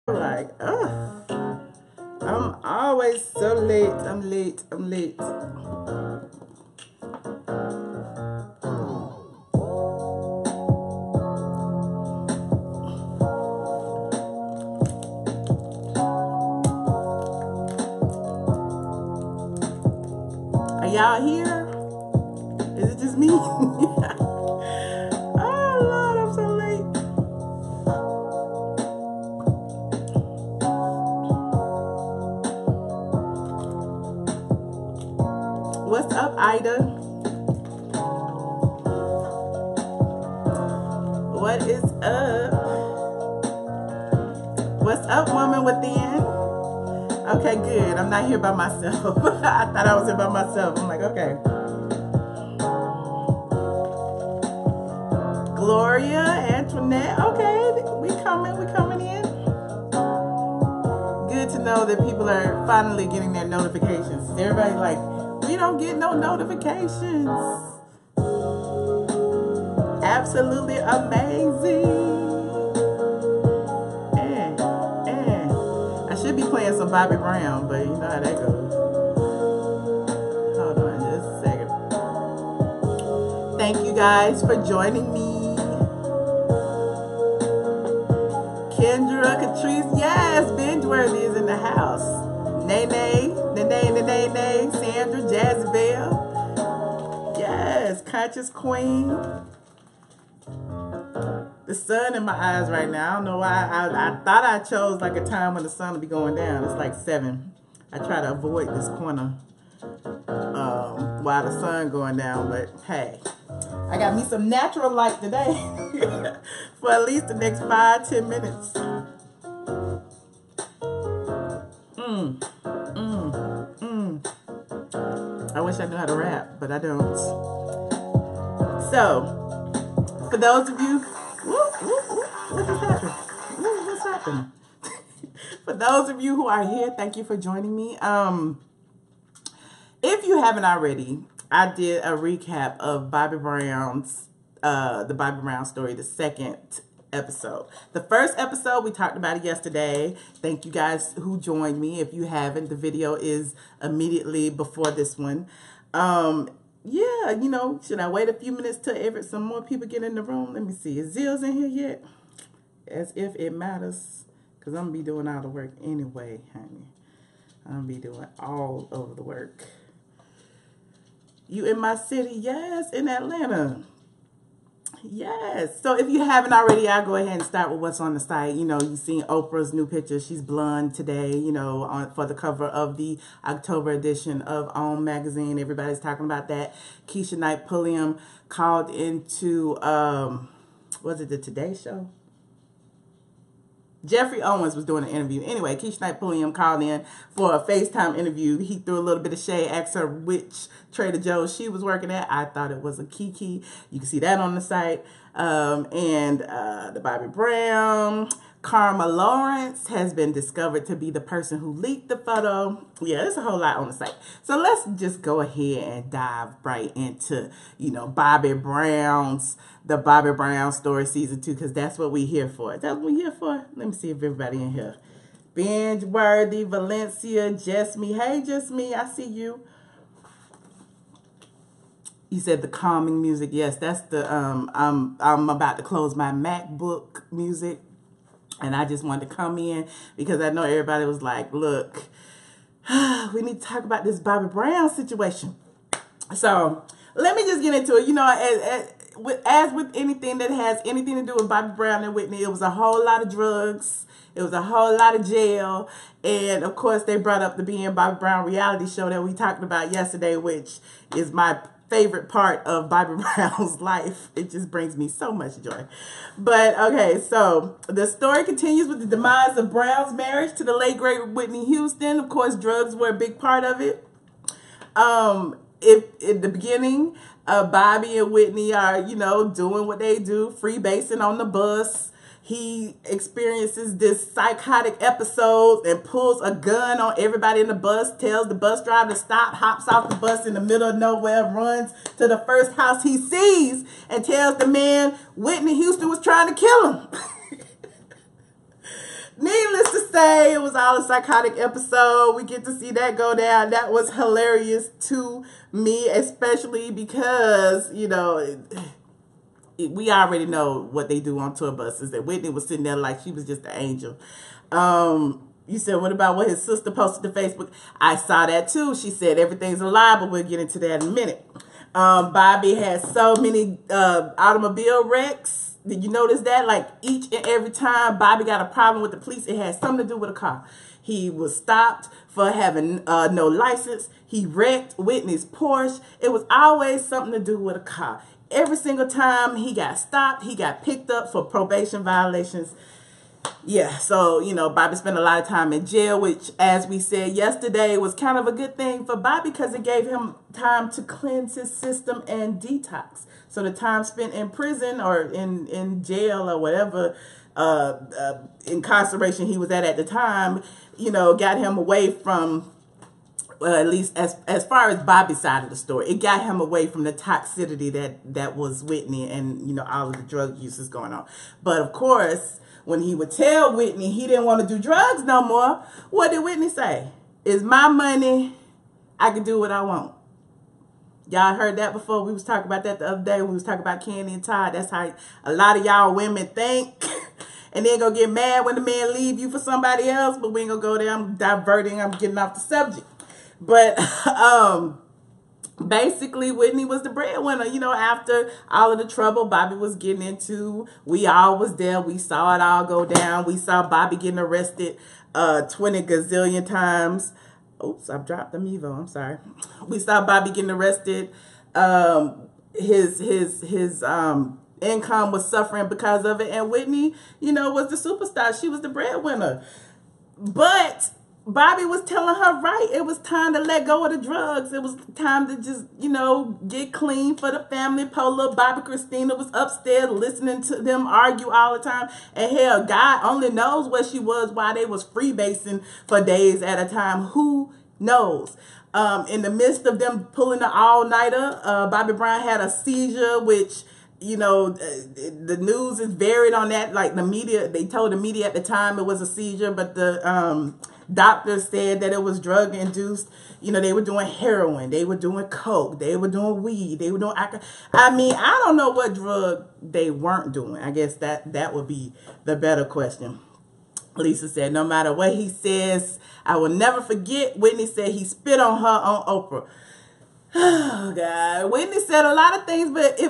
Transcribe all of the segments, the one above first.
Like, I'm always so late. I'm late. Are y'all here? Is it just me? Oh Lord, I'm so late. What's up, Ida? What is up? What's up, woman within? Okay, good. I'm not here by myself. I thought I was here by myself. I'm like, okay. Gloria, Antoinette. Okay, we coming in. Good to know that people are finally getting their notifications. Everybody's like, we don't get no notifications. Absolutely amazing. I should be playing some Bobby Brown, but you know how that goes. Hold on just a second. Thank you guys for joining me. Kendra, Catrice, yes, Bingeworthy is in the house. Nene, Sandra, Jazzy Bell. Yes, Conscious Queen. The sun in my eyes right now. I don't know why. I thought I chose like a time when the sun will be going down. It's like 7. I try to avoid this corner while the sun going down. But hey, I got me some natural light today for at least the next 5-10 minutes. I wish I knew how to rap, but I don't. So, for those of you, what just happened? What's happening? For those of you who are here, thank you for joining me. If you haven't already, I did a recap of Bobbi Brown's, the Bobbi Brown story, the second episode. The first episode, we talked about it yesterday. Thank you guys who joined me. If you haven't, the video is immediately before this one. Yeah, you know, should I wait a few minutes till some more people get in the room? Let me see. Is Zill's in here yet? As if it matters. Because I'm going to be doing all the work anyway, honey. I'm going to be doing all of the work. You in my city? Yes, in Atlanta. Yes. So if you haven't already, I'll go ahead and start with what's on the site. You know, you've seen Oprah's new picture. She's blonde today, you know, for the cover of the October edition of OWN magazine. Everybody's talking about that. Keisha Knight Pulliam called into, was it the Today Show? Jeffrey Owens was doing an interview. Anyway, Keisha Knight Pulliam called in for a FaceTime interview. He threw a little bit of shade, asked her which Trader Joe's she was working at. I thought it was a Kiki. You can see that on the site. The Bobbi Brown. Karma Lawrence has been discovered to be the person who leaked the photo. Yeah, there's a whole lot on the site. So let's just go ahead and dive right into, you know, Bobbi Brown's, the Bobbi Brown story season 2, because that's what we're here for. Is that what we're here for? Let me see if everybody in here. Bingeworthy, Valencia, Just Me. Hey, Just Me, I see you. You said the calming music. Yes, that's the, I'm about to close my MacBook music. And I just wanted to come in because I know everybody was like, look, we need to talk about this Bobbi Brown situation. So let me just get into it. You know, as with anything that has anything to do with Bobbi Brown and Whitney, it was a whole lot of drugs. It was a whole lot of jail. And, of course, they brought up the Being Bobbi Brown reality show that we talked about yesterday, which is my favorite part of Bobbi Brown's life. It just brings me so much joy. But, okay, so the story continues with the demise of Brown's marriage to the late, great Whitney Houston. Of course, drugs were a big part of it. In the beginning, Bobbi and Whitney are, you know, doing what they do, freebasing on the bus. He experiences this psychotic episode and pulls a gun on everybody in the bus, tells the bus driver to stop, hops off the bus in the middle of nowhere, runs to the first house he sees, and tells the man Whitney Houston was trying to kill him. Needless to say it was all a psychotic episode. We get to see that go down. That was hilarious to me, especially because, you know, we already know what they do on tour buses. And Whitney was sitting there like she was just an angel. You said, what about what his sister posted to Facebook? I saw that too. She said everything's a lie, but we'll get into that in a minute. Bobbi had so many automobile wrecks. Did you notice that? Like each and every time Bobbi got a problem with the police, it had something to do with a car. He was stopped for having no license. He wrecked Whitney's Porsche. It was always something to do with a car. Every single time he got stopped, he got picked up for probation violations. Yeah, so, you know, Bobbi spent a lot of time in jail, which, as we said yesterday, was kind of a good thing for Bobbi because it gave him time to cleanse his system and detox. So the time spent in prison or in jail or whatever incarceration he was at the time, you know, got him away from, at least as far as Bobbi's side of the story, it got him away from the toxicity that was Whitney and, you know, all of the drug uses going on. But, of course, when he would tell Whitney he didn't want to do drugs no more, what did Whitney say? It's my money. I can do what I want. Y'all heard that before? We was talking about that the other day when we was talking about Candy and Todd. That's how a lot of y'all women think. And then go get mad when the man leave you for somebody else. But we ain't going to go there. I'm diverting. I'm getting off the subject. But basically, Whitney was the breadwinner. You know, after all of the trouble Bobbi was getting into, we all was there. We saw it all go down. We saw Bobbi getting arrested 20 gazillion times. Oops, I've dropped the Mevo. I'm sorry. We saw Bobbi getting arrested. His income was suffering because of it. And Whitney, you know, was the superstar. She was the breadwinner. But Bobbi was telling her, right, it was time to let go of the drugs. It was time to just, you know, get clean for the family. Poor little Bobbi Kristina was upstairs listening to them argue all the time. And hell, God only knows where she was while they was freebasing for days at a time. Who knows? In the midst of them pulling the all-nighter, Bobbi Brown had a seizure, which, you know, the news is varied on that. Like the media, they told the media at the time it was a seizure, but the doctors said that it was drug induced. You know, they were doing heroin, they were doing coke, they were doing weed, they were doing alcohol. I mean, I don't know what drug they weren't doing. I guess that would be the better question. Lisa said, no matter what he says, I will never forget. Whitney said he spit on her on Oprah. Oh, God. Whitney said a lot of things, but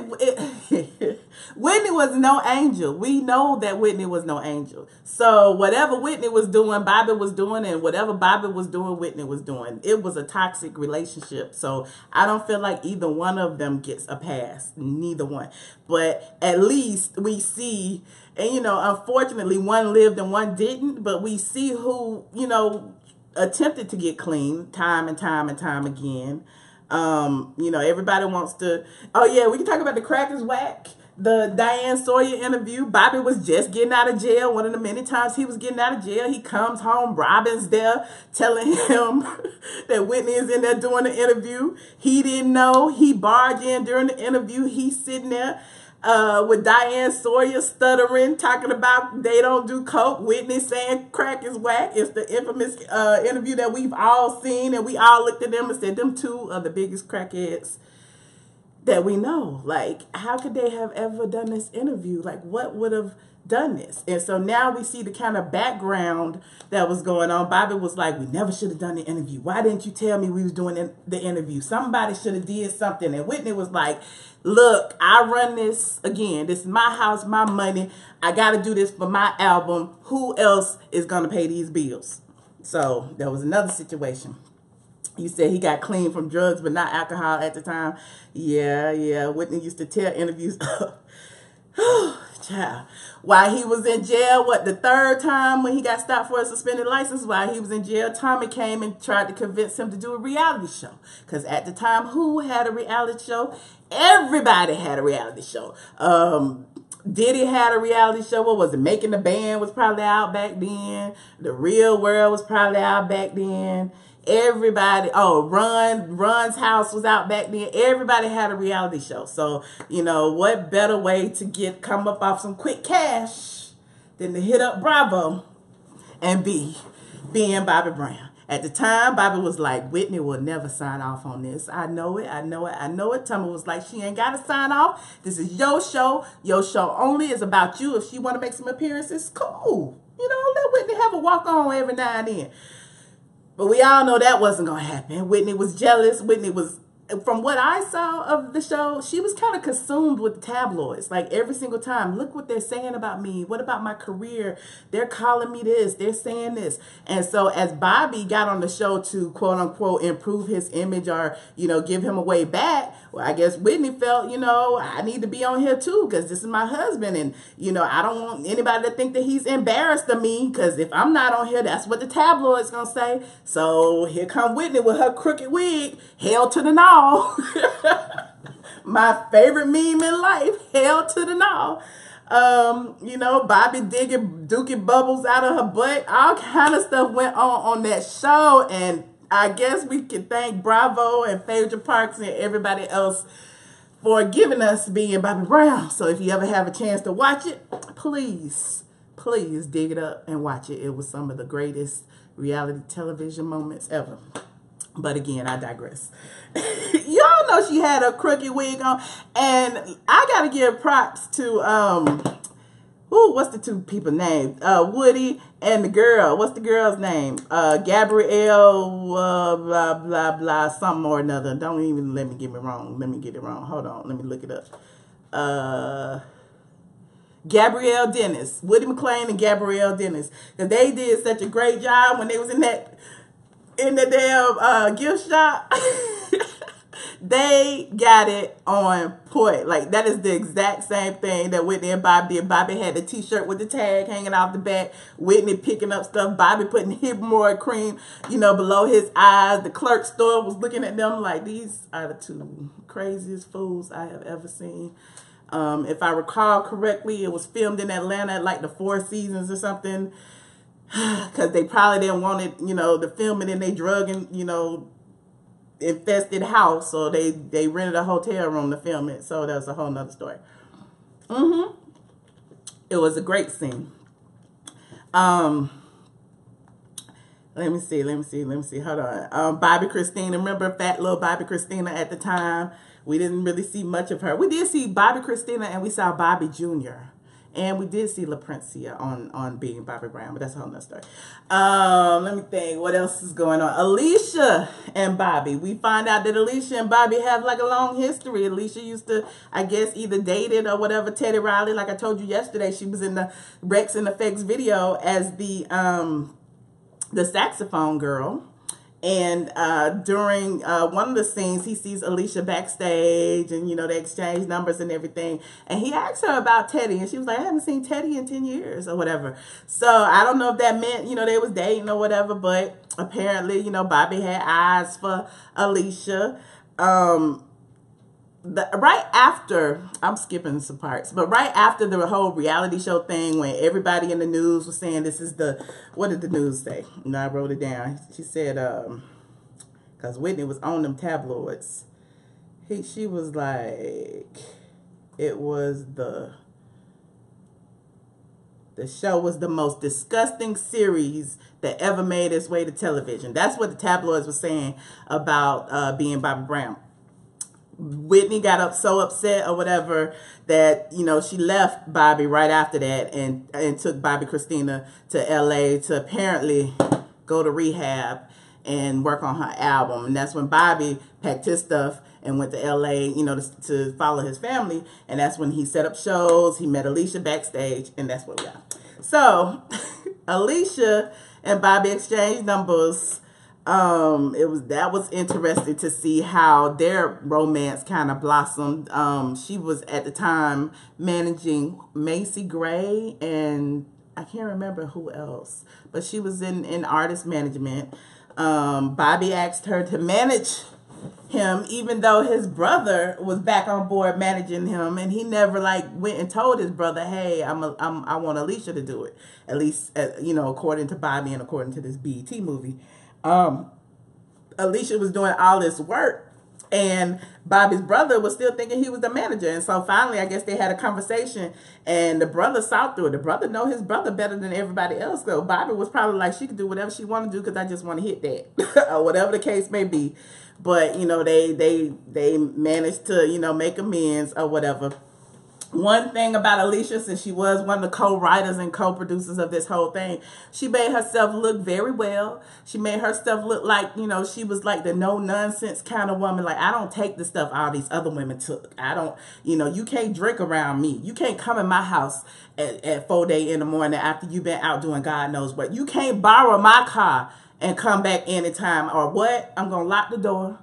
Whitney was no angel. We know that Whitney was no angel. So whatever Whitney was doing, Bobbi was doing, and whatever Bobbi was doing, Whitney was doing. It was a toxic relationship. So I don't feel like either one of them gets a pass. Neither one. But at least we see, and, you know, unfortunately, one lived and one didn't, but we see who, you know, attempted to get clean time and time and time again. You know, everybody wants to, oh yeah, we can talk about the crack is whack. The Diane Sawyer interview. Bobbi was just getting out of jail. One of the many times he was getting out of jail, he comes home, Robin's there telling him that Whitney is in there doing the interview. He didn't know. He barged in during the interview. He's sitting there with Diane Sawyer stuttering, talking about they don't do coke. Whitney saying crack is whack. It's the infamous interview that we've all seen, and we all looked at them and said, them two are the biggest crackheads that we know. Like, how could they have ever done this interview? Like, what would have done this? And so now we see the kind of background that was going on. Bobbi was like, we never should have done the interview. Why didn't you tell me we was doing the interview? Somebody should have did something. And Whitney was like, look, I run this, again, this is my house, my money. I got to do this for my album. Who else is going to pay these bills? So there was another situation. You said he got clean from drugs, but not alcohol at the time. Yeah. Whitney used to tear interviews up. Child. While he was in jail, the third time when he got stopped for a suspended license, while he was in jail, Tommy came and tried to convince him to do a reality show. Because at the time, who had a reality show? Everybody had a reality show. Diddy had a reality show. What was it? Making the Band was probably out back then. The Real World was probably out back then. Everybody, Ron's House was out back then. Everybody had a reality show. So, you know, what better way to come up off some quick cash than to hit up Bravo and B, being Bobbi Brown. At the time, Bobbi was like, Whitney will never sign off on this. I know it, I know it, I know it. Tama was like, she ain't got to sign off. This is your show. Your show only is about you. If she want to make some appearances, cool. You know, let Whitney have a walk-on every now and then. But we all know that wasn't going to happen. Whitney was jealous. Whitney was, from what I saw of the show, she was kind of consumed with the tabloids. Like every single time, look what they're saying about me. What about my career? They're calling me this. They're saying this. And so as Bobbi got on the show to quote unquote improve his image or, you know, give him a way back, well, I guess Whitney felt, you know, I need to be on here too because this is my husband. And, you know, I don't want anybody to think that he's embarrassed of me because if I'm not on here, that's what the tabloid's going to say. So here come Whitney with her crooked wig, held to the gnaw. My favorite meme in life, hell to the gnaw. You know, Bobbi digging dookie bubbles out of her butt. All kind of stuff went on that show. And I guess we can thank Bravo and Phaedra Parks and everybody else for giving us being Bobbi Brown. So if you ever have a chance to watch it, please dig it up and watch it. It was some of the greatest reality television moments ever. But again, I digress. Y'all know she had a crooked wig on. And I got to give props to, what's the two people name? Woody and the girl. What's the girl's name? Gabrielle, blah, blah, blah, something or another. Don't even let me get it wrong. Hold on. Let me look it up. Gabrielle Dennis. Woody McClain and Gabrielle Dennis. Because they did such a great job when they was in the damn gift shop. They got it on point. Like, that is the exact same thing that Whitney and Bobbi did. Bobbi had the t-shirt with the tag hanging off the back. Whitney picking up stuff. Bobbi putting hemorrhoid cream, you know, below his eyes. The clerk store was looking at them like, these are the two craziest fools I have ever seen. If I recall correctly, it was filmed in Atlanta at like the Four Seasons or something. Because they probably didn't want it, you know, to film it in their drug and, you know, infested house. So they rented a hotel room to film it. So that's a whole nother story. It was a great scene. Let me see. Hold on. Bobbi Kristina. Remember fat little Bobbi Kristina at the time? We didn't really see much of her. We did see Bobbi Kristina and we saw Bobby Jr. And we did see La Princia on being Bobbi Brown, but that's a whole nother story. Let me think. What else is going on? Alicia and Bobbi. We find out that Alicia and Bobbi have like a long history. Alicia used to, I guess, either dated or whatever Teddy Riley. Like I told you yesterday, she was in the Rex and Effects video as the saxophone girl. And during one of the scenes, he sees Alicia backstage and, you know, they exchange numbers and everything. And he asked her about Teddy. And she was like, I haven't seen Teddy in 10 years or whatever. So I don't know if that meant, you know, they was dating or whatever. But apparently, you know, Bobbi had eyes for Alicia. Right after, I'm skipping some parts, but right after the whole reality show thing when everybody in the news was saying this is the, what did the news say? And I wrote it down. She said, because Whitney was on them tabloids. She was like, it was the show was the most disgusting series that ever made its way to television. That's what the tabloids were saying about being Bobbi Brown. Whitney got so upset or whatever that, you know, she left Bobbi right after that and took Bobbi Kristina to LA to apparently go to rehab and work on her album. And that's when Bobbi packed his stuff and went to LA, you know, to follow his family. And that's when he set up shows. He met Alicia backstage, and that's what we got. So Alicia and Bobbi exchanged numbers. That was interesting to see how their romance kind of blossomed. She was at the time managing Macy Gray and I can't remember who else, but she was in artist management. Bobbi asked her to manage him, even though his brother was back on board managing him, and he never like went and told his brother, "Hey, I want Alicia to do it." At least, you know, according to Bobbi and according to this BET movie. Alicia was doing all this work And Bobby's brother was still thinking he was the manager. And so finally, I guess they had a conversation, and the brother saw through it. The brother know his brother better than everybody else. So Bobby was probably like, she could do whatever she want to do because I just want to hit that. Or whatever the case may be. But, you know, they managed to, you know, make amends or whatever. One thing about Alicia, since she was one of the co-writers and co-producers of this whole thing, she made herself look very well. She made herself look like, you know, she was like the no-nonsense kind of woman. Like, I don't take the stuff all these other women took. I don't, you know, you can't drink around me. You can't come in my house at 4 in the morning after you've been out doing God knows what. You can't borrow my car and come back anytime or what? I'm going to lock the door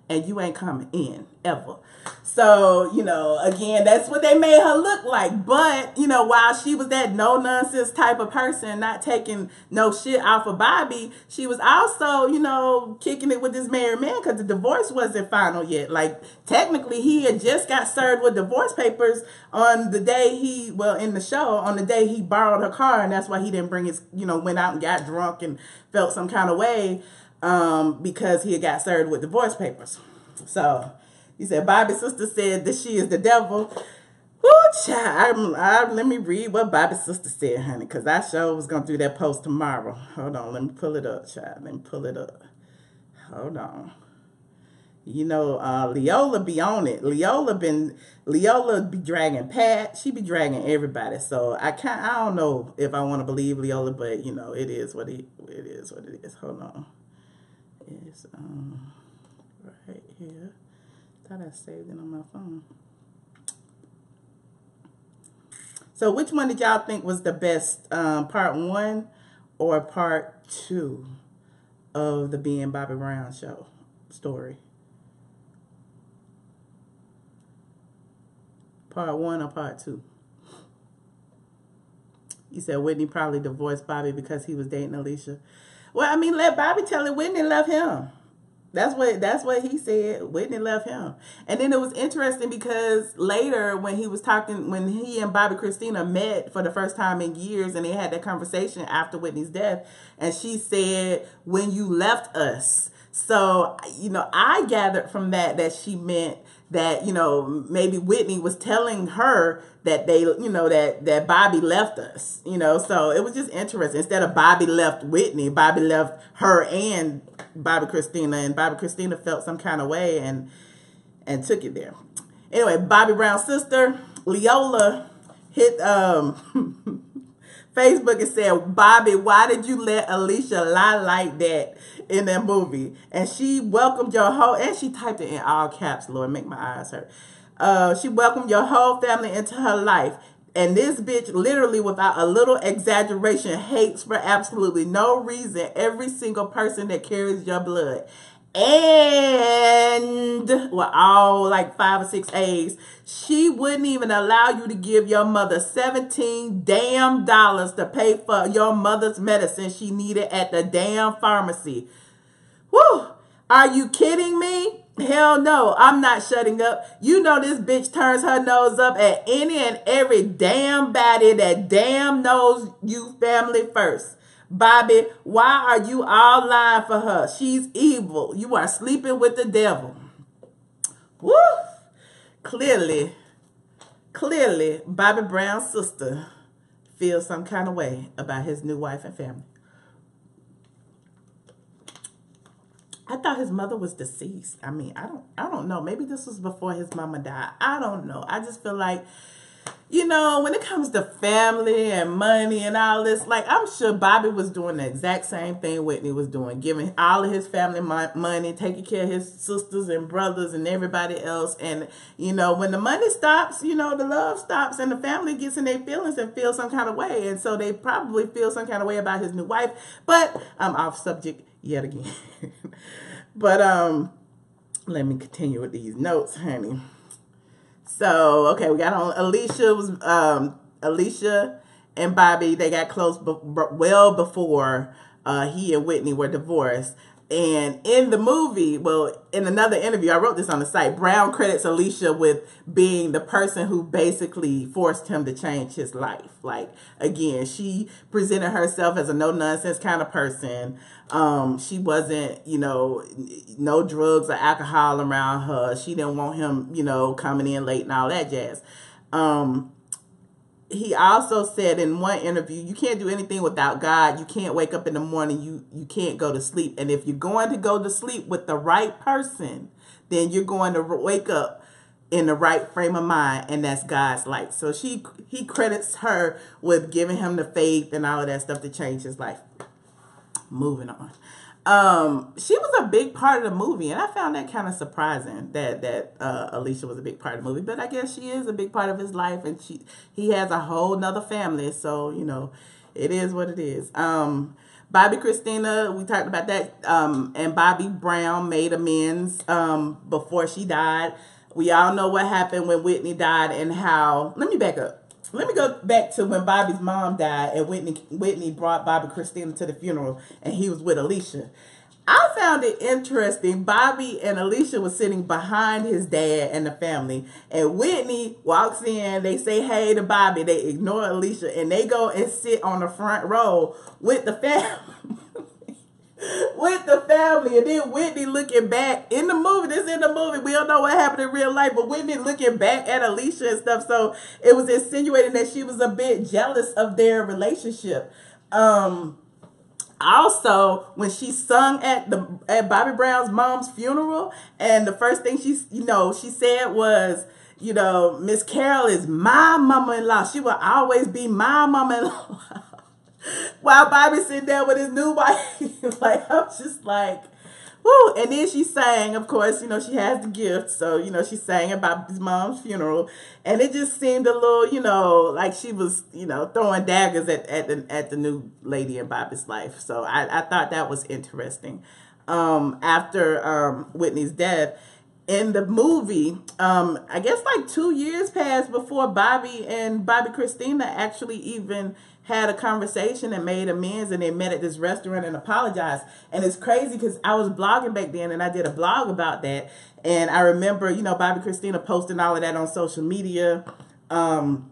and you ain't coming in ever. So, you know, again, that's what they made her look like. But, you know, while she was that no-nonsense type of person, not taking no shit off of Bobby, she was also, you know, kicking it with this married man because the divorce wasn't final yet. Like, technically, he had just got served with divorce papers on the day in the show, on the day he borrowed her car. And that's why he didn't bring his, you know, went out and got drunk and felt some kind of way because he had got served with divorce papers. So... he said, Bobby's sister said that she is the devil. Ooh, child. Let me read what Bobby's sister said, honey, because I sure was going to do that post tomorrow. Hold on. Let me pull it up, child. Let me pull it up. Hold on. You know, Leola be on it. Leola be dragging Pat. She be dragging everybody. So I don't know if I want to believe Leola, but, you know, it is what it is. Hold on. It's right here. I thought I saved it on my phone. So which one did y'all think was the best, part 1 or part 2 of the Being Bobby Brown show story? Part 1 or part 2? You said Whitney probably divorced Bobby because he was dating Alicia. Well, I mean, let Bobby tell it. Whitney left him. That's what he said. Whitney left him. And then it was interesting because later when he and Bobbi Kristina met for the first time in years and they had that conversation after Whitney's death, and she said, when you left us. So, you know, I gathered from that she meant that, you know, maybe Whitney was telling her that they, you know, that Bobby left us, you know. So it was just interesting. Instead of Bobby left Whitney, Bobby left her and Bobbi Kristina, and Bobbi Kristina felt some kind of way and took it there. Anyway, Bobby Brown's sister, Leola, hit Facebook and said, Bobby, why did you let Alicia lie like that in that movie? And she welcomed your whole, and she typed it in all caps, Lord, make my eyes hurt. She welcomed your whole family into her life. And this bitch, literally without a little exaggeration, hates for absolutely no reason every single person that carries your blood. And with all like 5 or 6 A's, she wouldn't even allow you to give your mother $17 damn to pay for your mother's medicine she needed at the damn pharmacy. Whew! Are you kidding me? Hell no, I'm not shutting up. You know this bitch turns her nose up at any and every damn body that damn knows you family first. Bobby, why are you all lying for her? She's evil. You are sleeping with the devil. Woo! Clearly, Bobby Brown's sister feels some kind of way about his new wife and family. I thought his mother was deceased. I mean, I don't know. Maybe this was before his mama died. I don't know. I just feel like, you know, when it comes to family and money and all this, like, I'm sure Bobby was doing the exact same thing Whitney was doing, giving all of his family money, taking care of his sisters and brothers and everybody else. And, you know, when the money stops, you know, the love stops and the family gets in their feelings and feels some kind of way. And so they probably feel some kind of way about his new wife. But I'm off subject yet again. But let me continue with these notes, honey. So, okay, we got on Alicia and Bobby, they got close well before he and Whitney were divorced. And in the movie, well, in another interview, I wrote this on the site, Brown credits Alicia with being the person who basically forced him to change his life. Like, again, she presented herself as a no-nonsense kind of person. She wasn't, you know, no drugs or alcohol around her. She didn't want him, you know, coming in late and all that jazz. He also said in one interview, you can't do anything without God. You can't wake up in the morning. You can't go to sleep. And if you're going to go to sleep with the right person, then you're going to wake up in the right frame of mind, and that's God's light. So he credits her with giving him the faith and all of that stuff to change his life. Moving on. She was a big part of the movie, and I found that kind of surprising that Alicia was a big part of the movie. But I guess she is a big part of his life, and he has a whole nother family, so you know, it is what it is. Bobbi Kristina, we talked about that, and Bobbi Brown made amends before she died. We all know what happened when Whitney died and how. Let me back up. Let me go back to when Bobby's mom died and Whitney brought Bobbi Kristina to the funeral and he was with Alicia. I found it interesting. Bobby and Alicia were sitting behind his dad and the family, and Whitney walks in. They say hey to Bobby. They ignore Alicia and they go and sit on the front row with the family. With the family, and then Whitney looking back in the movie. This is in the movie. We don't know what happened in real life, but Whitney looking back at Alicia and stuff. So it was insinuating that she was a bit jealous of their relationship. Also, when she sung at Bobbi Brown's mom's funeral, and the first thing she said was, you know, Miss Carol is my mama-in-law. She will always be my mama-in-law. While Bobby sitting there with his new wife, like, I'm just like, whoo. And then she sang, of course, you know, she has the gift. So, you know, she sang at Bobby's mom's funeral. And it just seemed a little, you know, like she was, you know, throwing daggers at the new lady in Bobby's life. So I thought that was interesting. After Whitney's death, in the movie, I guess like 2 years passed before Bobbi and Bobbi Kristina actually even had a conversation and made amends, and they met at this restaurant and apologized. And it's crazy because I was blogging back then and I did a blog about that. And I remember, you know, Bobbi Kristina posting all of that on social media. And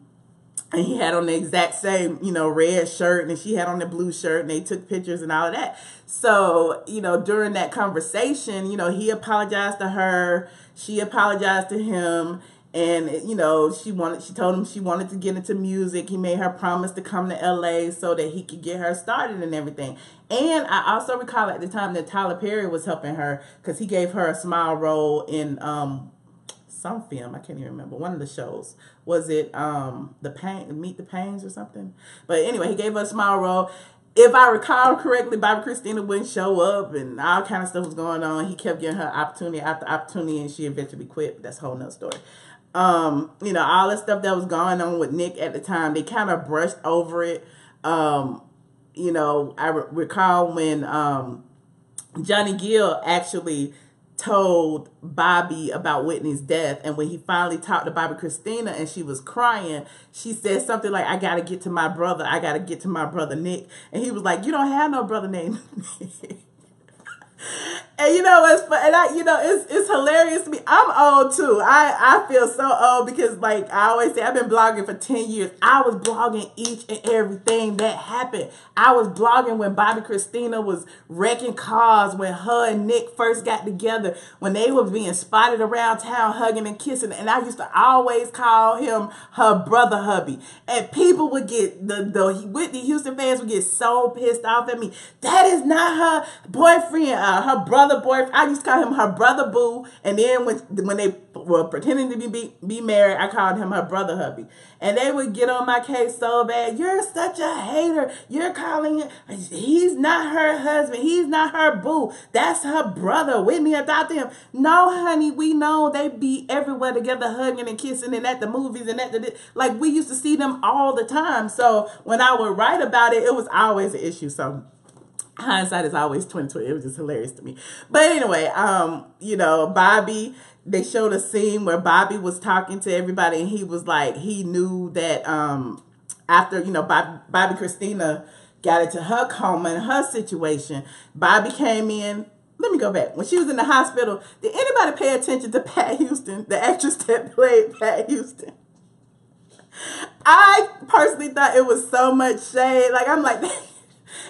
he had on the exact same, you know, red shirt, and she had on the blue shirt, and they took pictures and all of that. So, you know, during that conversation, you know, he apologized to her, she apologized to him, and, you know, she told him she wanted to get into music. He made her promise to come to LA so that he could get her started and everything. And I also recall at the time that Tyler Perry was helping her because he gave her a small role in some film. I can't even remember. One of the shows. Was it Meet the Pains or something? But anyway, he gave her a small role. If I recall correctly, Bobbi Kristina wouldn't show up and all kind of stuff was going on. He kept giving her opportunity after opportunity and she eventually quit. But that's a whole nother story. You know, all the stuff that was going on with Nick at the time, they kind of brushed over it. You know, I recall when Johnny Gill actually told Bobby about Whitney's death, and when he finally talked to Bobbi Kristina and she was crying, she said something like, I gotta get to my brother, I gotta get to my brother Nick. And he was like, you don't have no brother named Nick. And you know what's fun? And you know, it's hilarious to me. I'm old too. I feel so old because, like I always say, I've been blogging for 10 years. I was blogging each and everything that happened. I was blogging when Bobbi Kristina was wrecking cars, when her and Nick first got together, when they were being spotted around town hugging and kissing. And I used to always call him her brother hubby. And people would get, the Whitney Houston fans would get so pissed off at me. That is not her boyfriend, her brother boyfriend. I used to call him her brother boo, and then when they were pretending to be married, I called him her brother hubby. And they would get on my case so bad. You're such a hater. You're calling him. He's not her husband. He's not her boo. That's her brother. Whitney adopted him. No, honey, we know they be everywhere together, hugging and kissing, and at the movies and at the like. We used to see them all the time. So when I would write about it, it was always an issue. So hindsight is always 2020. It was just hilarious to me. But anyway, you know, Bobby, they showed a scene where Bobby was talking to everybody, and he was like, he knew that after, you know, Bobbi Kristina got into her coma and her situation, Bobby came in let me go back. When she was in the hospital, did anybody pay attention to Pat Houston, the actress that played Pat Houston? I personally thought it was so much shade. Like, I'm like,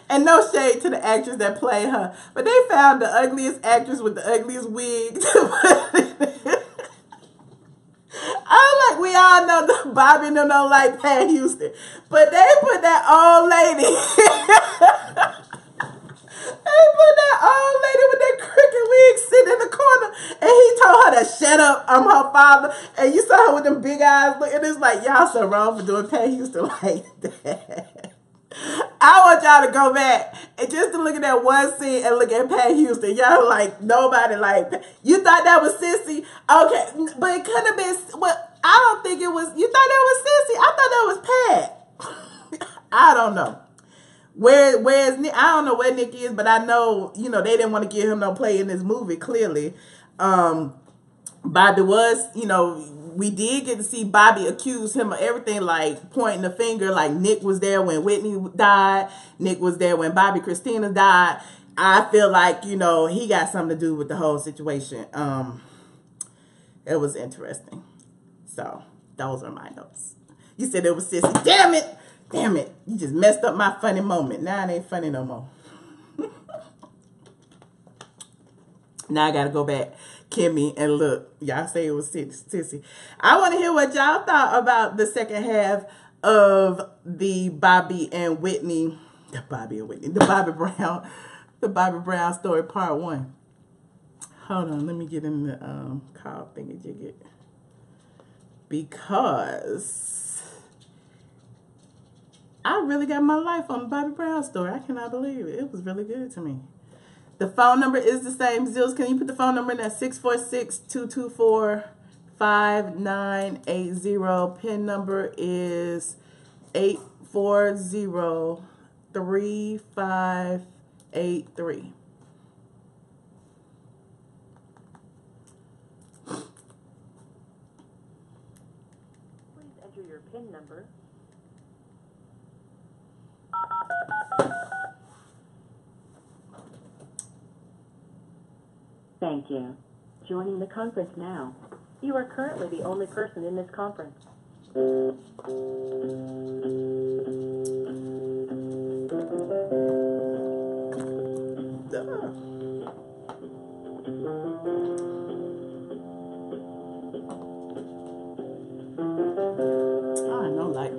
and no shade to the actress that played her, but they found the ugliest actress with the ugliest wig. I'm like, we all know that Bobby and them don't like Pat Houston, but they put that old lady. They put that old lady with that crooked wig sitting in the corner, and he told her to shut up. I'm her father. And you saw her with them big eyes looking. It's like, y'all so wrong for doing Pat Houston like that. I want y'all to go back and just to look at that one scene and look at Pat Houston. Y'all like, nobody like, you thought that was Sissy? Okay, but it could have been, well, I don't think it was, you thought that was Sissy? I thought that was Pat. I don't know. Where's Nick? I don't know where Nick is, but I know, you know, they didn't want to give him no play in this movie, clearly. Bobby was, you know, we did get to see Bobby accuse him of everything, like pointing the finger, like Nick was there when Whitney died. Nick was there when Bobbi Kristina died. I feel like, you know, he got something to do with the whole situation. It was interesting. So, those are my notes. You said it was Sissy. Damn it! Damn it, you just messed up my funny moment. Now it ain't funny no more. Now I gotta go back, Kimmy, and look. Y'all say it was Sissy. I want to hear what y'all thought about the second half of the Bobby Brown story part 1. Hold on, let me get in the call thingy-jiggy. Because I really got my life on the Bobbi Brown story. I cannot believe it. It was really good to me. The phone number is the same. Zills, can you put the phone number in there? 646-224-5980. PIN number is 840-3583. Please enter your PIN number. Thank you. Joining the conference now. You are currently the only person in this conference. I know, like.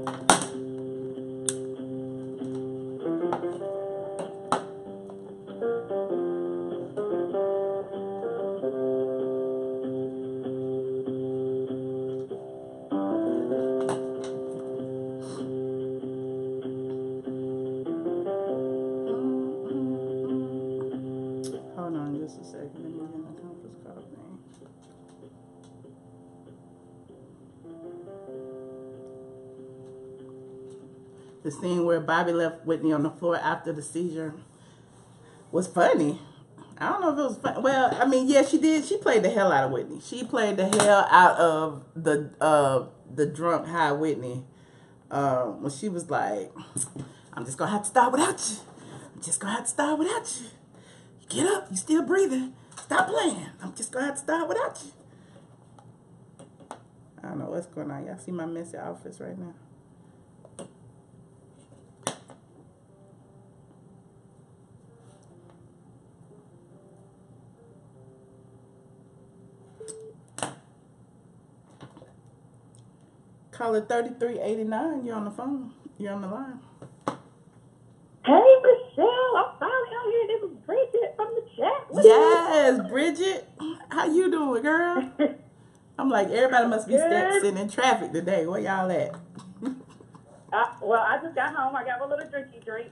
Hold on just a second. Let me get in the conference call thing. The scene where Bobby left Whitney on the floor after the seizure was funny. I don't know if it was fun. Well, I mean, yeah, she did. She played the hell out of Whitney. She played the hell out of the drunk high Whitney. When she was like, I'm just gonna have to start without you. I'm just gonna have to start without you. Get up, you still breathing. Stop playing. I'm just gonna have to start without you. I don't know what's going on. Y'all see my messy outfits right now? Caller 3389, you're on the phone. You're on the line. Hey, Michelle, I'm finally out here. This is Bridget from the chat. Yes, Bridget. How you doing, girl? I'm like, everybody must be sitting in traffic today. Where y'all at? Well, I just got home. I got my little drinky drink.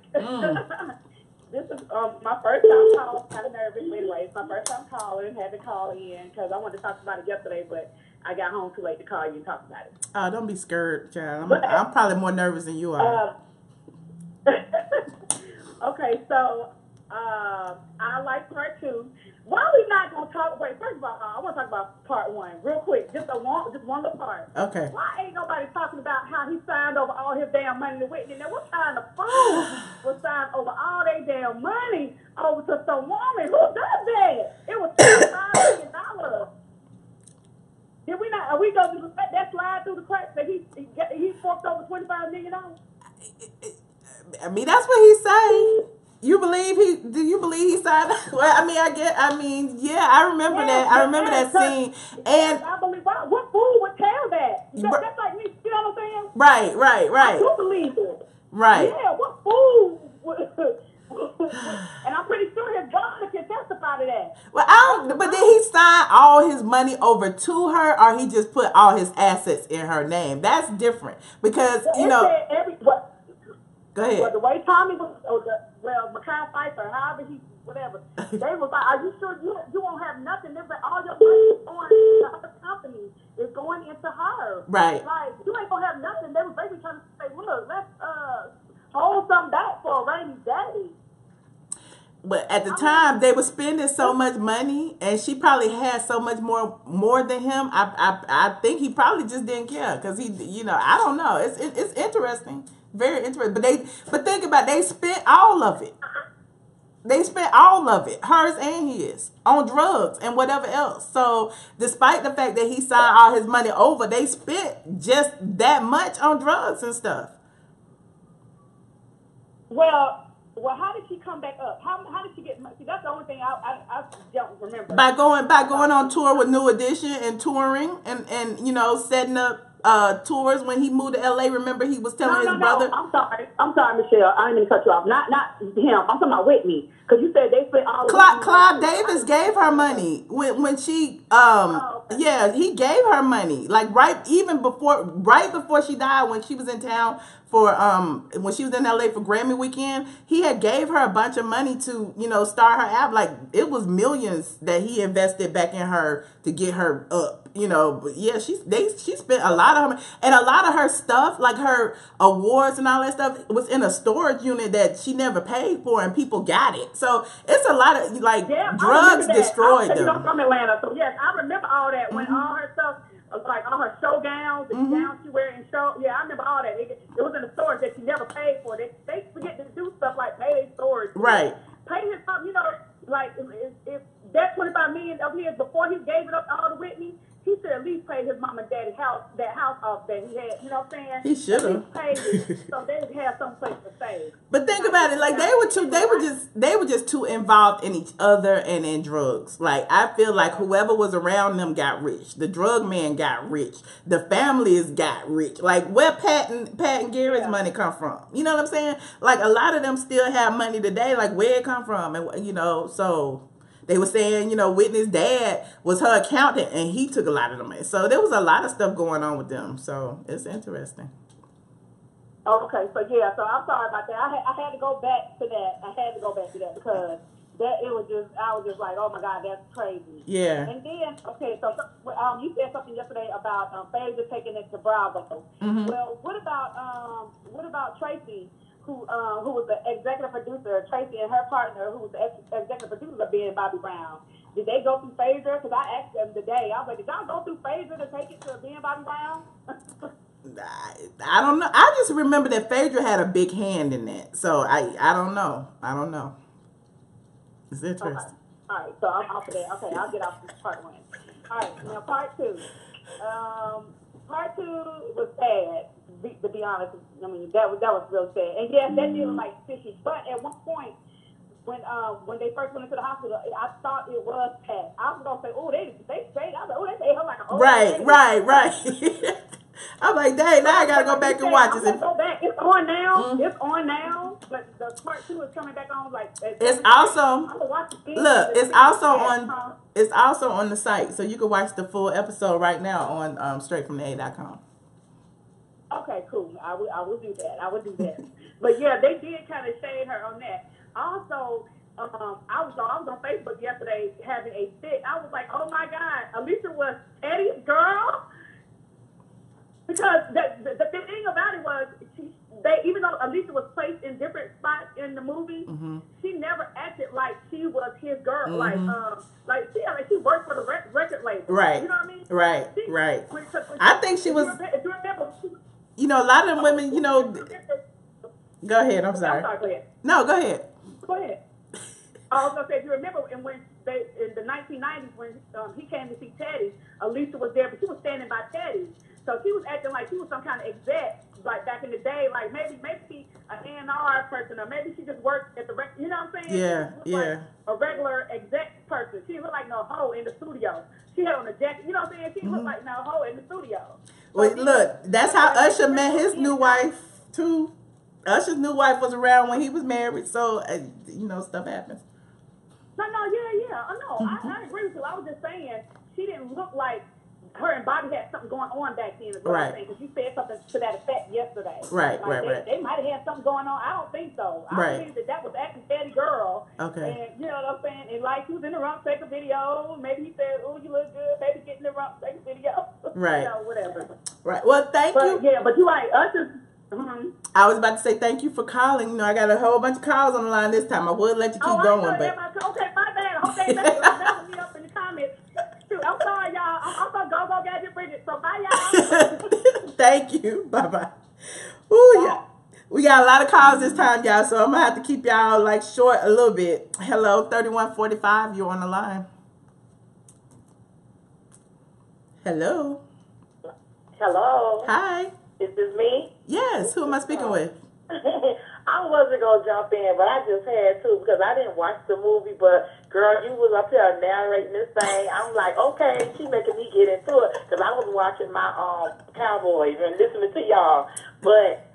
This is my first time calling. I'm kind of nervous, but anyway, it's my first time calling. Had to call in because I wanted to talk about it yesterday, but I got home too late to call you and talk about it. Oh, don't be scared, child. I'm probably more nervous than you are. Okay, so I like part two. Why are we not gonna talk? Wait, first of all, I want to talk about part one real quick. Just one little part. Okay. Why ain't nobody talking about how he signed over all his damn money to Whitney? Now, what kind of fool was signed over all their damn money over to some woman? Who does that? It was $5 million. Did we not? Are we going to let that slide through the cracks that he forked over $25 million? I mean, that's what he's saying. Do you believe he signed? Well, I mean, yeah, I remember that. I remember that scene. And I believe, what fool would tell that? That's like me, you know what I'm saying? Right. I do believe it. Right. Yeah, what fool would, and I'm pretty sure his daughter can testify to that. Well, but did he sign all his money over to her, or he just put all his assets in her name? That's different because, Go ahead. Well, the way Tommy was, Makai Pfeiffer, however whatever, they was like, are you sure you won't have nothing? They was like, all your money is going to her company. It's going into her. Right. Like, you ain't going to have nothing. They was basically trying to say, look, let's hold something back for a rainy day. But at the time, they were spending so much money, and she probably had so much more than him. I think he probably just didn't care because I don't know. It's interesting, very interesting. But think about it, they spent all of it. They spent all of it, hers and his, on drugs and whatever else. So despite the fact that he signed all his money over, they spent just that much on drugs and stuff. Well, how did she come back up? How did she get? See, that's the only thing I don't remember. By going on tour with New Edition and touring and setting up tours when he moved to LA. Remember, he was telling his brother. I'm sorry, Michelle. I didn't mean to cut you off. Not him. I'm talking about Whitney. Because you said they spent all. Clive Davis gave her money when she yeah, he gave her money right before she died, when she was in town for when she was in LA for Grammy weekend. He had gave her a bunch of money to start her album. It was millions that he invested back in her to get her up. But yeah, she spent a lot of her money, and a lot of her stuff, like her awards and all that stuff, was in a storage unit that she never paid for, and people got it. So it's a lot of drugs destroyed them. I'm from Atlanta, so yes, I remember all that when all her stuff, like all her show gowns, the gowns she wear in show. Yeah, I remember all that. It was in a storage that she never paid for. They forget to do stuff like pay their storage. Right. Pay his like if that $25 million of his before he gave it up all to Whitney. He should at least pay his mom and daddy's house off that he had. You know what I'm saying? He should have paid it, so they would have some place to stay. But think about it, they were just too involved in each other and in drugs. I feel like whoever was around them got rich. The drug man got rich. The families got rich. Where Pat and Gary's money come from? You know what I'm saying? A lot of them still have money today. Where it come from? And so. They were saying, Whitney's dad was her accountant, and he took a lot of the money. So there was a lot of stuff going on with them. So it's interesting. Okay, so I'm sorry about that. I had to go back to that. Because I was just like, oh my God, that's crazy. Yeah. And then, okay, so you said something yesterday about Phaedra taking it to Bravo. Mm-hmm. Well, what about Tracy? Who was the executive producer, Tracy and her partner, who was the executive producer of being Bobbi Brown. Did they go through Phaedra? Because I asked them today. I was like, did y'all go through Phaedra to take it to being Bobbi Brown? I don't know. I just remember that Phaedra had a big hand in that. So I don't know. It's interesting. Okay. All right, so I'm off of that. Okay, I'll get off this part one. All right, now part two. Part two was sad. To be honest, I mean that was real sad. And yes, that did look like fishy. But at one point, when they first went into the hospital, I thought it was Pat. I was gonna say, oh, they straight. I was like, oh, they made her like a old lady. Right. I'm like, dang, now I gotta go back and watch it. Go back. It's on now. Mm-hmm. It's on now. But the part two is coming back on. It's also It's also on the site, so you can watch the full episode right now on straightfromtheA.com. Okay, cool. I will do that. But yeah, they did kind of shade her on that. Also, I was on Facebook yesterday having a fit. I was like, oh my God, Alicia was Eddie's girl. Because the thing about it was, even though Alicia was placed in different spots in the movie, she never acted girl, she worked for the record label. Right. You know what I mean? Right. She, Right. when I think she was. If you remember, You know, a lot of them women. You know. Go ahead. I'm sorry. Go ahead. No, go ahead. Go ahead. I was gonna say, if you remember, and when they in the 1990s when he came to see Teddy, Alicia was there, but she was standing by Teddy, so she was acting like she was some kind of exec, like back in the day, like maybe an A&R person, or maybe she just worked at the you know what I'm saying? Yeah, yeah. Like a regular exec person. She looked like no hoe in the studio. She had on a jacket, you know what I'm saying? She looked like no hoe in the studio. Well, look, that's how Usher met his new wife too. Usher's new wife was around when he was married, so you know, stuff happens. No, yeah. I agree with you. I was just saying she didn't look like her and Bobby had something going on back then. Is what I'm saying, because you said something to that effect yesterday. Right. They might have had something going on. I don't think so. I believe that was actually Teddy girl. Okay. And you know what I'm saying? And like, he was in the rump, take a video. Maybe he said, "Oh, you look good." Maybe get in the rump, take a video. Right. You know, whatever. Right. Well, thank you. Yeah, but you're right. Usher's. Mm-hmm. I was about to say thank you for calling. You know, I got a whole bunch of calls on the line this time. I would let you keep going, but okay, my bad. Okay, that's me up in the comments. Shoot, I'm sorry, y'all. I'm gonna go Gadget Bridget. So bye, y'all. Thank you. Bye. Ooh, yeah. We got a lot of calls this time, y'all. So I'm gonna have to keep y'all like short a little bit. Hello, 3145. You're on the line. Hello. Hello. Hi. Is this me? Yes. Who am I speaking with? I wasn't going to jump in, but I just had to because I didn't watch the movie. But, girl, you was up here narrating this thing. I'm like, okay, she making me get into it because I was watching my Cowboys and listening to y'all. But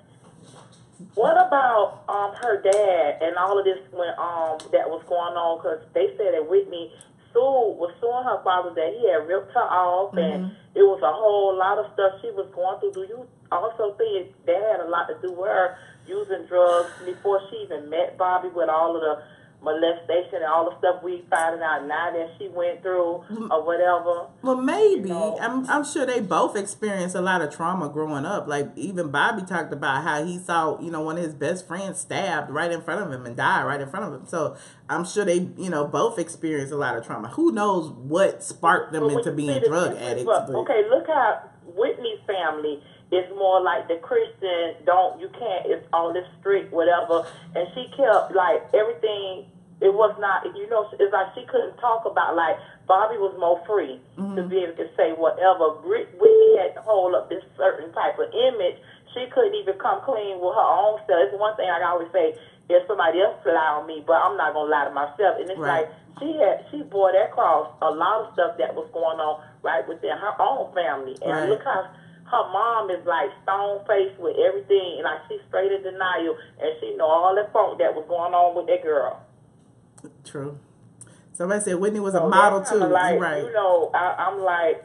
what about her dad and all of this when that was going on? Because they said that Whitney was suing her father that he had ripped her off, and it was a whole lot of stuff she was going through. Do you also think that had a lot to do with her using drugs before she even met Bobby, with all of the molestation and all the stuff we finding out now that she went through or whatever? Well, maybe. You know? I'm sure they both experienced a lot of trauma growing up. Like, even Bobby talked about how he saw, you know, one of his best friends stabbed right in front of him and died right in front of him. So I'm sure they, you know, both experienced a lot of trauma. Who knows what sparked them into being drug addicts. But okay, look how Whitney's family is more like the Christian, it's all this strict, whatever. And she kept, like, everything. It was not, you know, it's like she couldn't talk about, like, Bobby was more free to be able to say whatever. Whitney had to hold up this certain type of image. She couldn't even come clean with her own self. It's one thing I always say, if somebody else lie on me, but I'm not going to lie to myself. And it's like, she bore that cross, a lot of stuff that was going on right within her own family. And look how her mom is like stone-faced with everything, and like she's straight in denial, and she know all the funk that was going on with that girl. True. Somebody said Whitney was a model too. Like, right. You know, I'm like,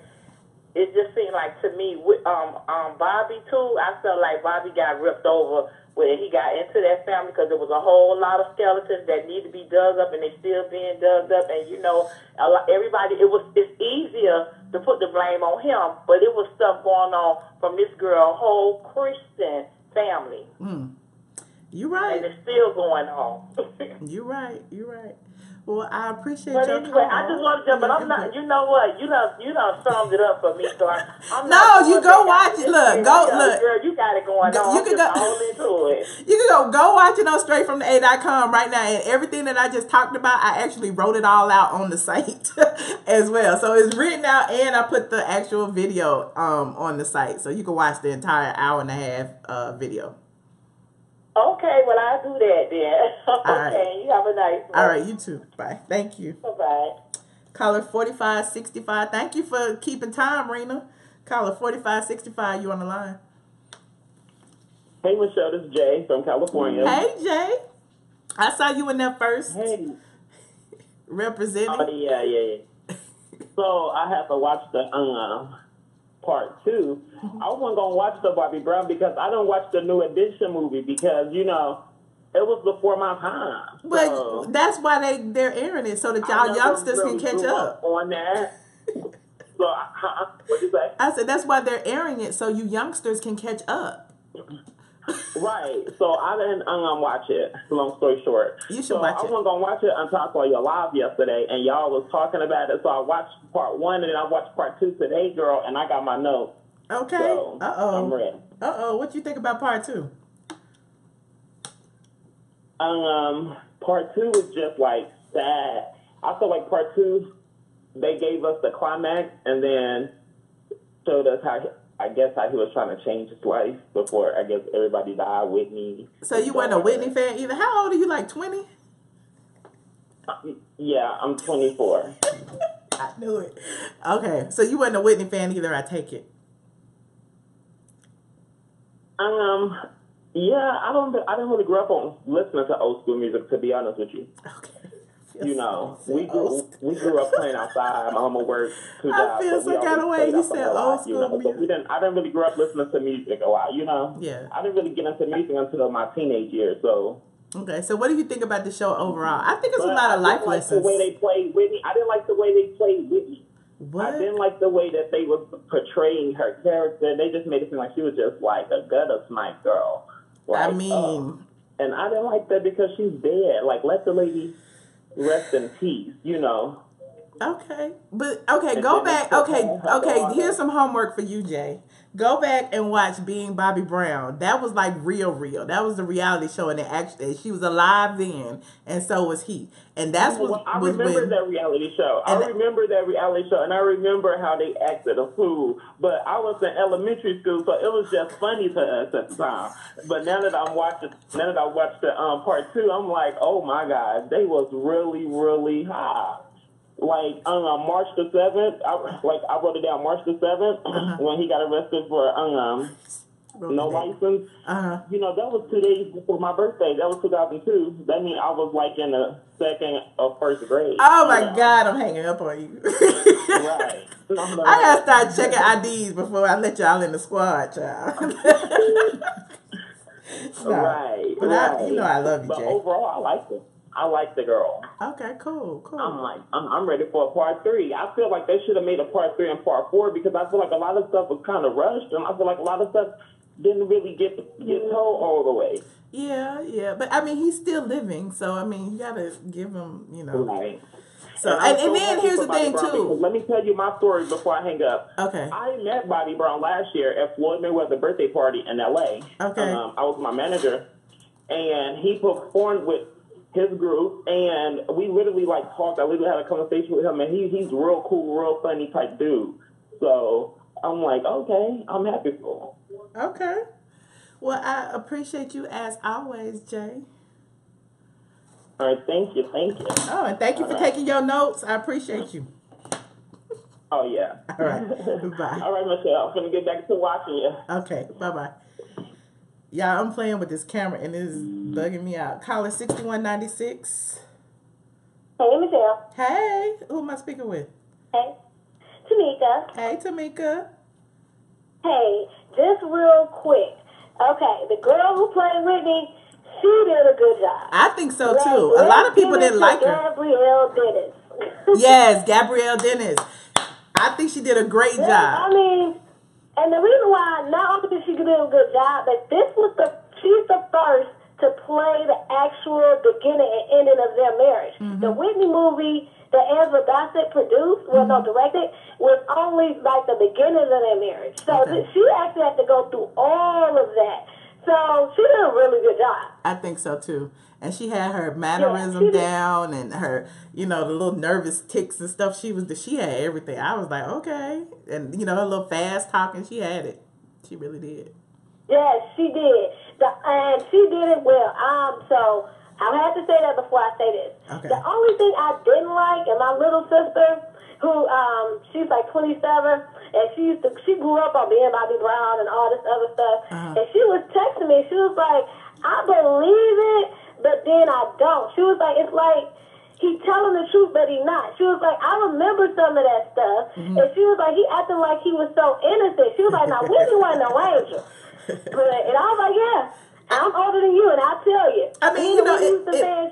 it just seemed like to me, Bobby too. I felt like Bobby got ripped over when he got into that family because there was a whole lot of skeletons that need to be dug up, and they still being dug up. And you know, everybody, it's easier to put the blame on him, but it was stuff going on from this girl whole Christian family. You're right. And it's still going on. You're right. Well, I appreciate but your anyway, call. I just want to, but I'm not. You know what? You done summed it up for me. So I'm no, not. You go watch it. Look, look. Girl, you got it going on. You can go all into it. You can go watch it on straightfromtheA.com right now, and everything that I just talked about, I actually wrote it all out on the site as well. So it's written out, and I put the actual video on the site, so you can watch the entire hour and a half video. Okay, well, I'll do that then. Okay, right. You have a nice one. All right, you too. Bye. Thank you. Bye-bye. Caller 4565. Thank you for keeping time, Rena. Caller 4565, you on the line. Hey, Michelle, this is Jay from California. Hey, Jay. I saw you in there first. Hey. Representing. Oh, yeah. So I have to watch the part 2. I wasn't going to watch the Bobby Brown because I don't watch the New Edition movie because, you know, it was before my time. But so that's why they're airing it, so that y'all youngsters can catch up. On that. So, what'd you say? I said that's why they're airing it, so you youngsters can catch up. Right. So I didn't watch it. Long story short. You should watch it. I wasn't going to watch it until I saw your live yesterday, and y'all was talking about it. So I watched part 1, and then I watched part 2 today, girl, and I got my notes. Okay. So I'm ready. What you think about part 2? Part 2 is just like sad. I feel like part 2, they gave us the climax and then showed us how he was trying to change his life before, I guess, everybody died. Whitney. So you weren't a Whitney fan either? How old are you, like 20? Yeah, I'm 24. I knew it. Okay, so you weren't a Whitney fan either, I take it. Yeah, I didn't really grow up on listening to old school music, to be honest with you. Okay. You know, we grew up playing outside. My mama worked 2 jobs. I feel some kind of way you said old school music. So I didn't really grow up listening to music a lot, you know? Yeah. I didn't really get into music until my teenage years, so. Okay, so what do you think about the show overall? I think it's a lot of life lessons. The way they played Whitney. I didn't like the way they played Whitney. What? I didn't like the way that they was portraying her character. They just made it seem like she was just like a gutter snipe girl. Like, I mean. And I didn't like that because she's dead. Like, let the lady rest in peace, you know. Okay. But, okay, go back. Okay, here's some homework for you, Jay. Go back and watch Being Bobbi Brown. That was like real. That was the reality show, and she was alive then, and so was he. And that's what I remember that reality show. I remember that reality show, and I remember how they acted a fool. But I was in elementary school, so it was just funny to us at the time. But now that I watched the part 2, I'm like, oh my God, they was really, really high. Like on March the 7th, I wrote it down. March the 7th, when he got arrested for no license. You know, that was 2 days before my birthday. That was 2002. That means I was like in the 2nd or 1st grade. Oh my God, I'm hanging up on you. Right. I gotta start checking IDs before I let y'all in the squad, child. Right. But I love you, but Jay. Overall, I liked it. I like the girl. Okay, cool. I'm ready for a part 3. I feel like they should have made a part 3 and part 4 because I feel like a lot of stuff was kind of rushed, and I feel like a lot of stuff didn't really get told all the way. Yeah, but I mean, he's still living, so I mean, you gotta give him, you know. Right. So and then here's the thing too. Let me tell you my story before I hang up. Okay. I met Bobbi Brown last year at Floyd Mayweather's birthday party in LA. Okay. I was my manager, and he performed with his group, and we literally talked. I literally had a conversation with him, and he's real cool, real funny type dude. So I'm like, okay, I'm happy for him. Okay. Well, I appreciate you as always, Jay. All right, thank you. Oh, and thank you for taking your notes. I appreciate you. Oh, yeah. All right. Bye. All right, Michelle. I'm going to get back to watching you. Okay. Bye-bye. Y'all, I'm playing with this camera, and it is bugging me out. Caller 6196. Hey, Michelle. Hey. Who am I speaking with? Hey. Tamika. Hey, Tamika. Hey, just real quick. Okay, the girl who played Whitney, she did a good job. I think so, too. A lot of people didn't like her. Gabrielle Dennis. Yes, Gabrielle Dennis. I think she did a great job. I mean, and the reason why, not only did she do a good job, but she's the first to play the actual beginning and ending of their marriage. Mm-hmm. The Whitney movie that Angela Bassett produced, directed, was only like the beginning of their marriage. So she actually had to go through all of that. So she did a really good job. I think so too. And she had her mannerism down, and her, the little nervous tics and stuff. She had everything. I was like, okay. And, her little fast talking, she had it. She really did. Yes, she did. And she did it well. So I had to say that before I say this. Okay. The only thing I didn't like, and my little sister, who she's like 27, and she grew up on being Bobbi Brown and all this other stuff. And she was texting me. She was like, I believe it, but then I don't. She was like, it's like he telling the truth, but he not. She was like, I remember some of that stuff. And she was like, he acting like he was so innocent. She was like, now Whitney wasn't no angel. And I was like, yeah. I'm older than you, and I'll tell you. I mean,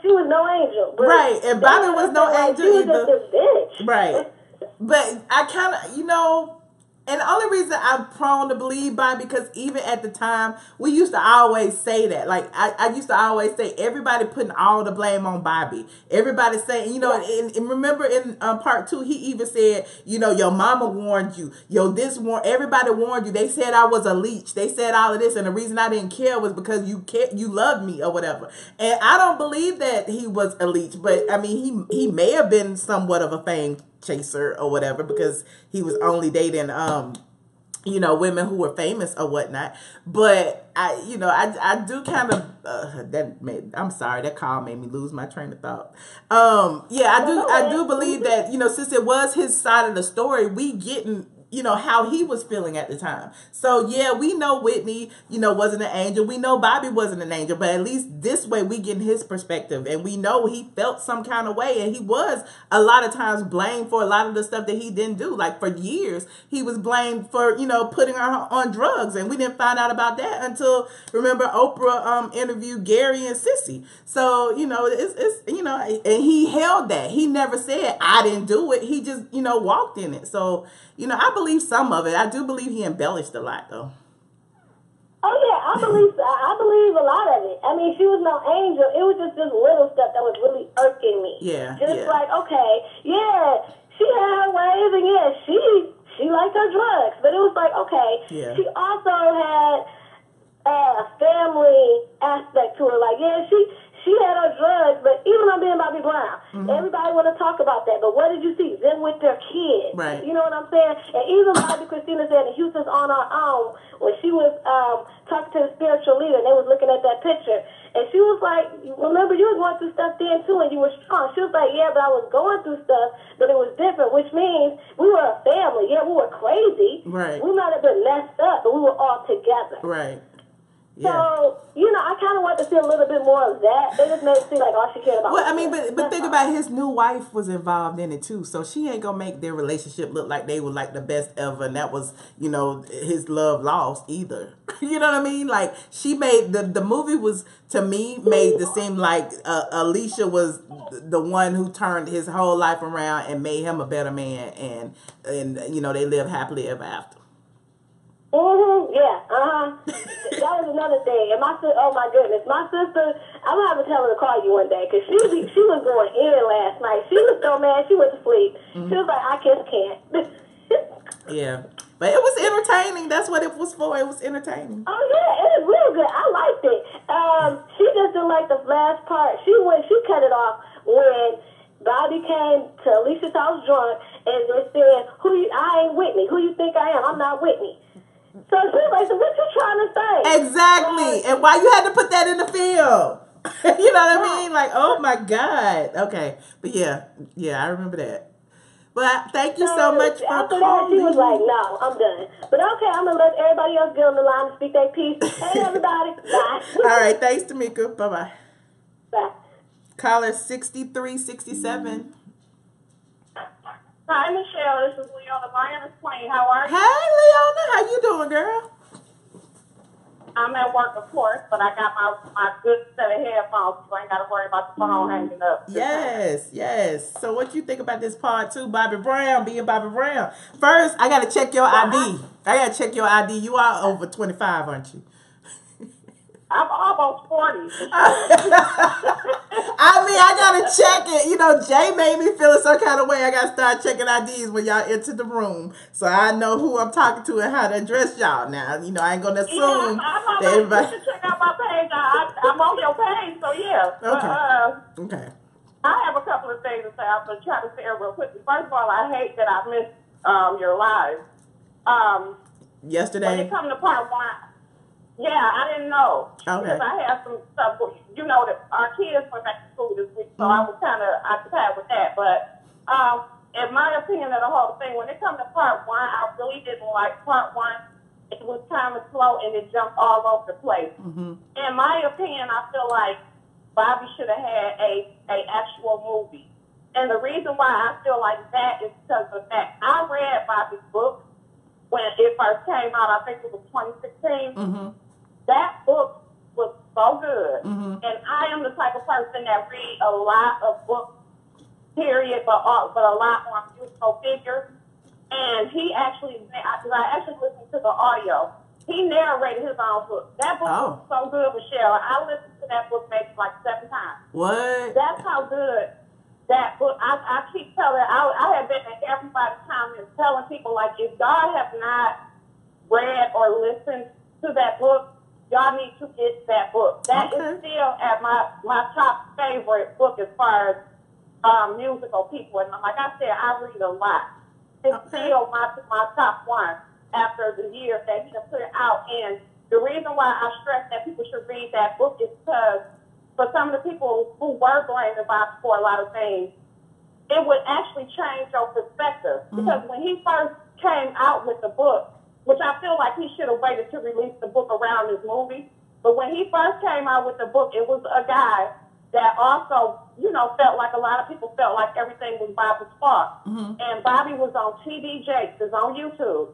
she was no angel. Right, and Bobbi was no angel she was either. Just this bitch. Right. But I kind of, And the only reason I'm prone to believe Bobby, because even at the time, we used to always say that. Like, I used to always say, everybody putting all the blame on Bobby. Everybody saying, you know, and remember in part 2, he even said, you know, your mama warned you. Everybody warned you. They said I was a leech. They said all of this. And the reason I didn't care was because you loved me or whatever. And I don't believe that he was a leech. But, I mean, he may have been somewhat of a fame chaser or whatever, because he was only dating you know, women who were famous or whatnot. But I do kind of I'm sorry, that call made me lose my train of thought. I do believe that, you know, since it was his side of the story, we getting, you know, how he was feeling at the time. So yeah, we know Whitney, you know, wasn't an angel. We know Bobby wasn't an angel, but at least this way we get his perspective, and we know he felt some kind of way, and he was a lot of times blamed for a lot of the stuff that he didn't do. Like for years, he was blamed for, you know, putting her on drugs, and we didn't find out about that until, remember, Oprah interviewed Gary and Sissy. So, you know, it's you know, and he held that. He never said I didn't do it. He just, you know, walked in it. So, you know, I believe some of it. I do believe he embellished a lot, though. Oh yeah, I believe a lot of it. I mean, she was no angel. It was just this little stuff that was really irking me. Yeah. Just like, okay, yeah, she had her ways, and yeah, she liked her drugs, but it was like, okay, she also had a family aspect to her. Like, yeah, she had her drugs, but even on being Bobbi Brown, everybody want to talk about that. But what did you see? Them with their kids. Right. You know what I'm saying? And even Bobbi Kristina said that Houston's on her own when she was talking to the spiritual leader, and they was looking at that picture. And she was like, remember, you was going through stuff then, too, and you were strong. She was like, yeah, but I was going through stuff, but it was different, which means we were a family. Yeah, we were crazy. Right. We might have been messed up, but we were all together. Right. Yeah. So, you know, I kind of want to see a little bit more of that. They just made it seem like all she cared about. Well, I mean, but think about, his new wife was involved in it too, so she ain't gonna make their relationship look like they were like the best ever, and that was, you know, his love lost either. You know what I mean? Like, she made the movie was, to me, made it seem like Alicia was the one who turned his whole life around and made him a better man, and you know, they live happily ever after. Yeah, That was another thing. And my sister, oh my goodness, my sister, I'm gonna have to tell her to call you one day, because she was going in last night. She was so mad, she went to sleep. She was like, I just can't. Yeah, but it was entertaining. That's what it was for. It was entertaining. Oh yeah, it was real good. I liked it. She just didn't like the last part. She cut it off when Bobby came to Alicia's house drunk, and they said, I ain't Whitney. Who you think I am? I'm not Whitney. So she was like, so what you trying to say? Exactly. And why you had to put that in the film? You know what I mean? Like, oh my God. Okay. But yeah, I remember that. But thank you so much for after calling. that, she was like, no, I'm done. But okay, I'm going to let everybody else get on the line and speak their piece. Hey, everybody. Bye. All right. Thanks, Tamika. Bye-bye. Bye. Caller 6367. Hi, Michelle. This is Leola. Miami's playing. How are you? Hey, Leona. How you doing, girl? I'm at work, of course, but I got my good set of headphones, so I ain't got to worry about the phone hanging up. Yes. So what you think about this part 2, Bobbi Brown, being Bobbi Brown? First, I got to check your ID. You are over 25, aren't you? I'm almost 40. I mean, I gotta check it. You know, Jay made me feel some kind of way. I gotta start checking IDs when y'all enter the room, so I know who I'm talking to and how to address y'all. Now, you know, I ain't gonna assume that everybody. You can check out my page. I'm on your page, so yeah. Okay. I have a couple of things to say. I'm gonna try to say it real quickly. First of all, I hate that I missed your live. Yesterday. When it comes to part 1. Yeah, I didn't know. Okay. Because I had some stuff, you know, that our kids went back to school this week, so I was kind of occupied with that. But in my opinion of the whole thing, when it comes to part 1, I really didn't like part 1. It was kind of slow and it jumped all over the place. In my opinion, I feel like Bobby should have had a actual movie. And the reason why I feel like that is because of the fact I read Bobby's book when it first came out. I think it was 2016. That book was so good. And I am the type of person that read a lot of books, period, but a lot on musical figures. And he actually, because I actually listened to the audio, he narrated his own book. That book was so good, Michelle. I listened to that book maybe like 7 times. What? That's how good that book. I keep telling. I have been at everybody's comments telling people, like, if y'all have not read or listened to that book, y'all need to get that book. That is still at my top favorite book as far as musical people. And like I said, I read a lot. It's still my top one after the years that he has put it out. And the reason why I stress that people should read that book is because for some of the people who were blamed about for a lot of things, it would actually change your perspective. Because when he first came out with the book, which I feel like he should have waited to release the book around his movie, but when he first came out with the book, it was a guy that also, you know, felt like a lot of people felt like everything was Bobby's fault. And Bobby was on TD Jakes, is on YouTube.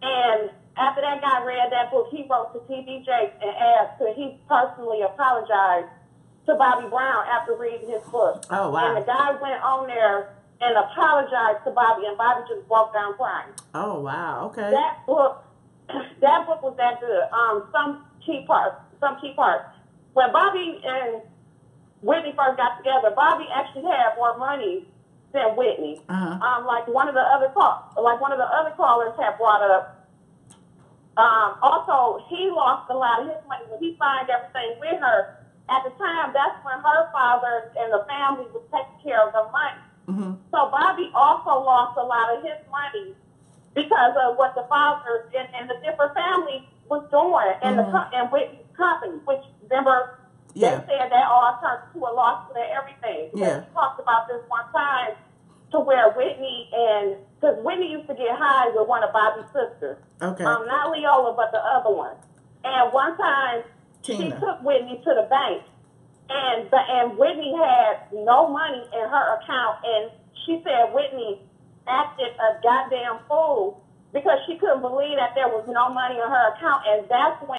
And after that guy read that book, he wrote to TD Jakes and asked could he personally apologize to Bobby Brown after reading his book. Oh, wow. And the guy went on there and apologized to Bobby, and Bobby just broke down crying. Oh, wow. Okay. That book was that good. Some key parts. When Bobby and Whitney first got together, Bobby actually had more money than Whitney. Like one of the other callers had brought up. Also, he lost a lot of his money when he signed everything with her. At the time, that's when her father and the family was taking care of the money. So Bobby also lost a lot of his money because of what the father and the different families was doing and and Whitney's company, which remember. They said that all turned to a loss to everything. Yeah. We talked about this one time to where Whitney because Whitney used to get high with one of Bobby's sisters. Okay. Not Leola, but the other one. And one time, she took Whitney to the bank, and Whitney had no money in her account, and she said Whitney acted a goddamn fool because she couldn't believe that there was no money in her account, and that's when